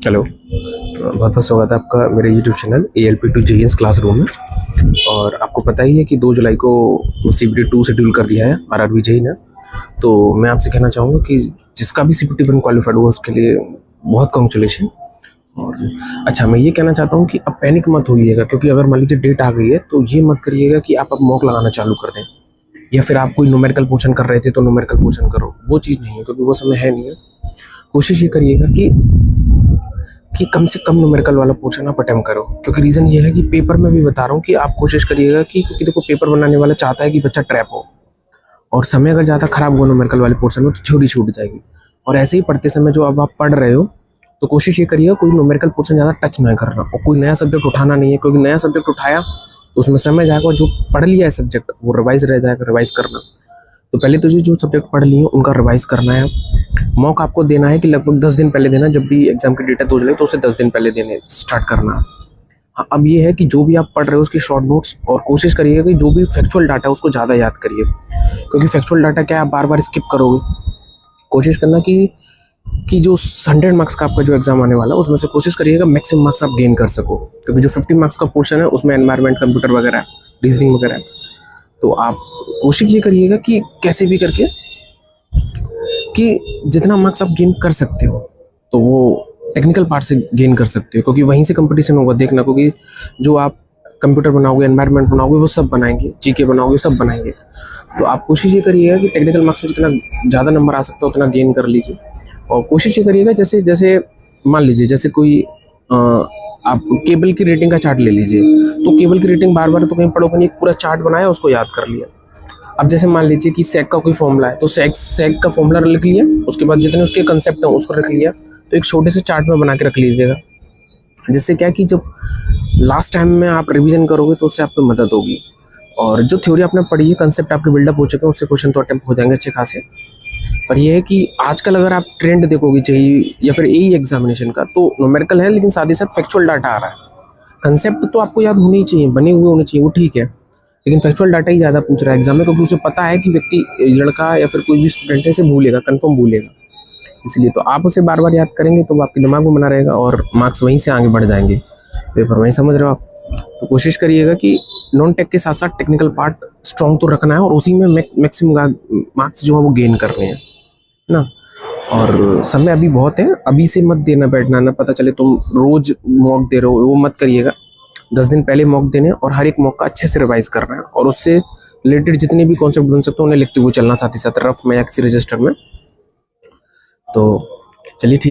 Hello. बहुत बहुत स्वागत है आपका मेरे यूट्यूब चैनल ALP2 जेईएंस क्लासरूम में। और आपको पता ही है कि 2 जुलाई को CBT 2 शेड्यूल कर दिया है RRB जेई ने। तो मैं आपसे कहना चाहूँगा कि जिसका भी CBT 1 क्वालिफाइड हुआ उसके लिए बहुत कॉन्ग्रेचुलेशन। और अच्छा, मैं ये कहना चाहता हूँ कि अब पैनिक मत होइएगा, क्योंकि अगर मान लीजिए डेट आ गई है तो ये मत करिएगा कि आप अब मॉक लगाना चालू कर दें, या फिर आप कोई न्यूमेरिकल पोर्शन कर रहे थे तो न्यूमेरिकल पोर्शन करो। वो चीज़ नहीं है, क्योंकि वो समय है नहीं है। कोशिश ये करिएगा कि कम से कम न्यूमेरिकल वाला पोर्शन आप अटेम्प्ट करो, क्योंकि रीज़न ये है कि पेपर में भी बता रहा हूँ कि आप कोशिश करिएगा कि, क्योंकि देखो पेपर बनाने वाला चाहता है कि बच्चा ट्रैप हो, और समय अगर ज़्यादा खराब हुआ न्यूमेरिकल वाले पोर्शन में तो थ्योरी छूट जाएगी। और ऐसे ही पढ़ते समय जो अब आप पढ़ रहे हो तो कोशिश ये करिएगा कोई न्यूमेरिकल पोर्शन ज़्यादा टच ना करना, और कोई नया सब्जेक्ट उठाना नहीं है, क्योंकि नया सब्जेक्ट उठाया तो उसमें समय जाएगा, और जो पढ़ लिया है सब्जेक्ट वो रिवाइज रह जाएगा, रिवाइज करना। तो पहले तो जो सब्जेक्ट पढ़ लिए उनका रिवाइज करना है। मॉक आपको देना है कि लगभग 10 दिन पहले देना, जब भी एग्जाम की डेट है 2 जुलाई तो उसे 10 दिन पहले देने स्टार्ट करना है। हाँ, अब ये है कि जो भी आप पढ़ रहे हो उसकी शॉर्ट नोट्स, और कोशिश करिएगा कि जो भी फैक्चुअल डाटा है उसको ज़्यादा याद करिए, क्योंकि फैक्चुअल डाटा क्या है, आप बार बार स्किप करोगे। कोशिश करना कि जो 100 मार्क्स का आपका जो एग्जाम आने वाला है उसमें से कोशिश करिएगा मैक्सिमम मार्क्स आप गेन कर सको, क्योंकि जो 50 मार्क्स का पोर्शन है उसमें एनवायरनमेंट, कंप्यूटर वगैरह है, रीजनिंग वगैरह है। तो आप कोशिश ये करिएगा कि कैसे भी करके कि जितना मार्क्स आप गेन कर सकते हो तो वो टेक्निकल पार्ट से गेन कर सकते हो, क्योंकि वहीं से कंपटीशन होगा। देखना, क्योंकि जो आप कंप्यूटर बनाओगे, एनवायरनमेंट बनाओगे, वो सब बनाएंगे, जीके बनाओगे, सब बनाएंगे। तो आप कोशिश ये करिएगा कि टेक्निकल मार्क्स में जितना ज़्यादा नंबर आ सकता है उतना गेन कर लीजिए। और कोशिश ये करिएगा जैसे जैसे मान लीजिए जैसे कोई आप केबल की रेटिंग का चार्ट ले लीजिए, तो केबल की रेटिंग बार बार तो कहीं पढ़ोगे नहीं, एक पूरा चार्ट बनाया उसको याद कर लिया। अब जैसे मान लीजिए कि सेक का कोई फॉर्मूला है तो सेक का फॉर्मूला लिख लिया, उसके बाद जितने उसके कंसेप्ट हैं उसको रख लिया, तो एक छोटे से चार्ट में बना के रख लीजिएगा। जिससे क्या कि जब लास्ट टाइम में आप रिवीजन करोगे तो उससे आपको मदद होगी। और जो थ्योरी आपने पढ़ी है, कंसेप्ट आपके बिल्डअप हो चुके हैं, उससे क्वेश्चन तो अटेम्प्ट हो जाएंगे अच्छे खासे। पर यह है कि आजकल अगर आप ट्रेंड देखोगे चाहिए या फिर AE एग्जामिनेशन का, तो न्यूमेरिकल है लेकिन साथ ही साथ फैक्चुअल डाटा आ रहा है। कंसेप्ट तो आपको याद होने ही चाहिए, बने हुए होने चाहिए, वो ठीक है, लेकिन फैक्चुअल डाटा ही ज़्यादा पूछ रहा है एग्जाम में, क्योंकि उसे पता है कि व्यक्ति, लड़का या फिर कोई भी स्टूडेंट है, इसे भूलेगा, कंफर्म भूलेगा। इसलिए तो आप उसे बार बार याद करेंगे तो वो आपके दिमाग में बना रहेगा, और मार्क्स वहीं से आगे बढ़ जाएंगे, पेपर वहीं, समझ रहे हो आप। तो कोशिश करिएगा कि नॉन टेक के साथ साथ टेक्निकल पार्ट स्ट्रॉन्ग तो रखना है, और उसी में मैक्सिमम मार्क्स जो है वो गेन करने हैं ना। और समय अभी बहुत है, अभी से मत देना बैठना, ना पता चले तुम रोज मॉक दे रहे हो, वो मत करिएगा। 10 दिन पहले मॉक देने, और हर एक मॉक का अच्छे से रिवाइज करना है, और उससे रिलेटेड जितने भी कॉन्सेप्ट बन सकते हैं उन्हें लिखते हुए चलना, साथ ही साथ रफ में या किसी रजिस्टर में। तो चलिए ठीक।